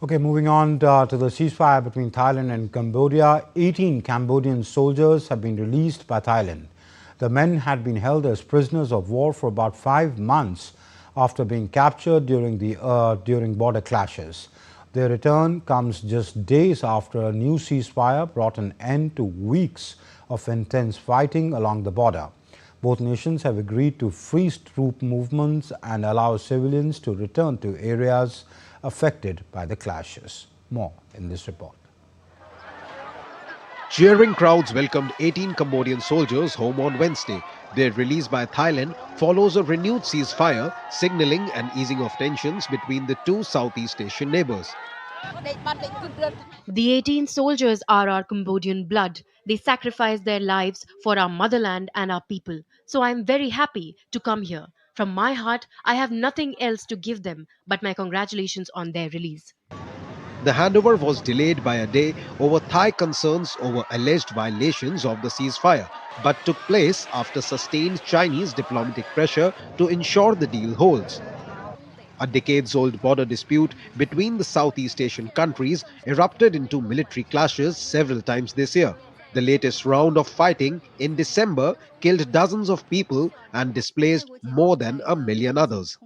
Okay, moving on to the ceasefire between Thailand and Cambodia. 18 Cambodian soldiers have been released by Thailand. The men had been held as prisoners of war for about 5 months after being captured during border clashes. Their return comes just days after a new ceasefire brought an end to weeks of intense fighting along the border. Both nations have agreed to freeze troop movements and allow civilians to return to areas affected by the clashes. More in this report. Cheering crowds welcomed 18 Cambodian soldiers home on Wednesday. Their release by Thailand follows a renewed ceasefire, signaling an easing of tensions between the two Southeast Asian neighbors. The 18 soldiers are our Cambodian blood. They sacrificed their lives for our motherland and our people. So I am very happy to come here. From my heart, I have nothing else to give them but my congratulations on their release. The handover was delayed by a day over Thai concerns over alleged violations of the ceasefire, but took place after sustained Chinese diplomatic pressure to ensure the deal holds. A decades-old border dispute between the Southeast Asian countries erupted into military clashes several times this year. The latest round of fighting in December killed dozens of people and displaced more than 1 million others.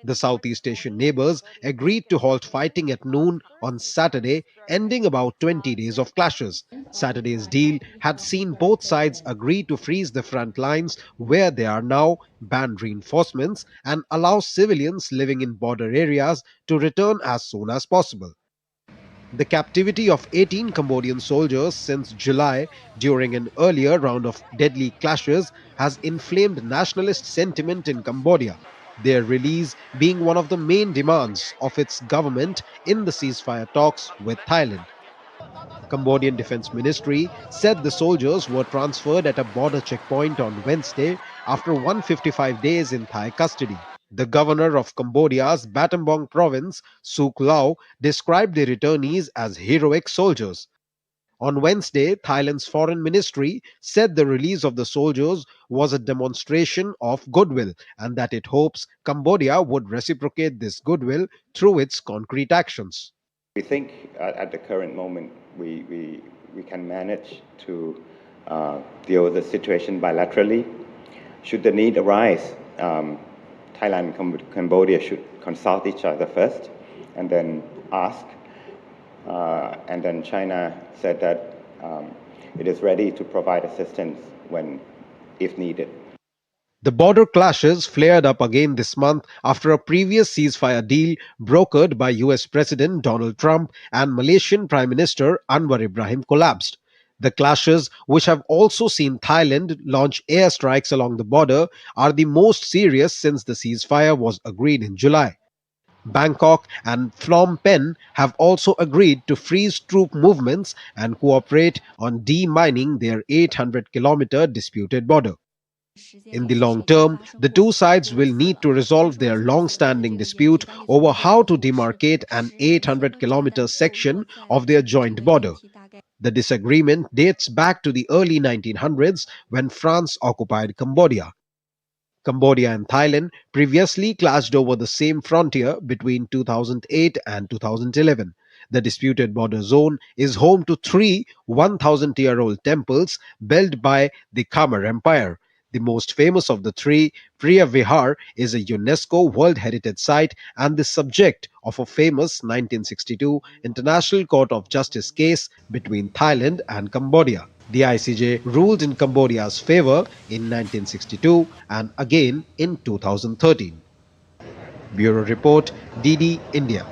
The Southeast Asian neighbors agreed to halt fighting at noon on Saturday, ending about 20 days of clashes. Saturday's deal had seen both sides agree to freeze the front lines where they are now, ban reinforcements, and allow civilians living in border areas to return as soon as possible. The captivity of 18 Cambodian soldiers since July during an earlier round of deadly clashes has inflamed nationalist sentiment in Cambodia, their release being one of the main demands of its government in the ceasefire talks with Thailand. Cambodian Defense Ministry said the soldiers were transferred at a border checkpoint on Wednesday after 155 days in Thai custody. The governor of Cambodia's Battambang province, Suk Lau, described the returnees as heroic soldiers. On Wednesday, Thailand's foreign ministry said the release of the soldiers was a demonstration of goodwill and that it hopes Cambodia would reciprocate this goodwill through its concrete actions. We think at the current moment we can manage to deal with the situation bilaterally. Should the need arise, Thailand and Cambodia should consult each other first and then ask. And then China said that it is ready to provide assistance if needed. The border clashes flared up again this month after a previous ceasefire deal brokered by US President Donald Trump and Malaysian Prime Minister Anwar Ibrahim collapsed. The clashes, which have also seen Thailand launch airstrikes along the border, are the most serious since the ceasefire was agreed in July. Bangkok and Phnom Penh have also agreed to freeze troop movements and cooperate on demining their 800-kilometer disputed border. In the long term, the two sides will need to resolve their long-standing dispute over how to demarcate an 800-kilometer section of their joint border. The disagreement dates back to the early 1900s when France occupied Cambodia. Cambodia and Thailand previously clashed over the same frontier between 2008 and 2011. The disputed border zone is home to 3 1,000-year-old temples built by the Khmer Empire. The most famous of the 3, Priya Vihar, is a UNESCO World Heritage Site and the subject of a famous 1962 International Court of Justice case between Thailand and Cambodia. The ICJ ruled in Cambodia's favor in 1962 and again in 2013. Bureau Report, DD India.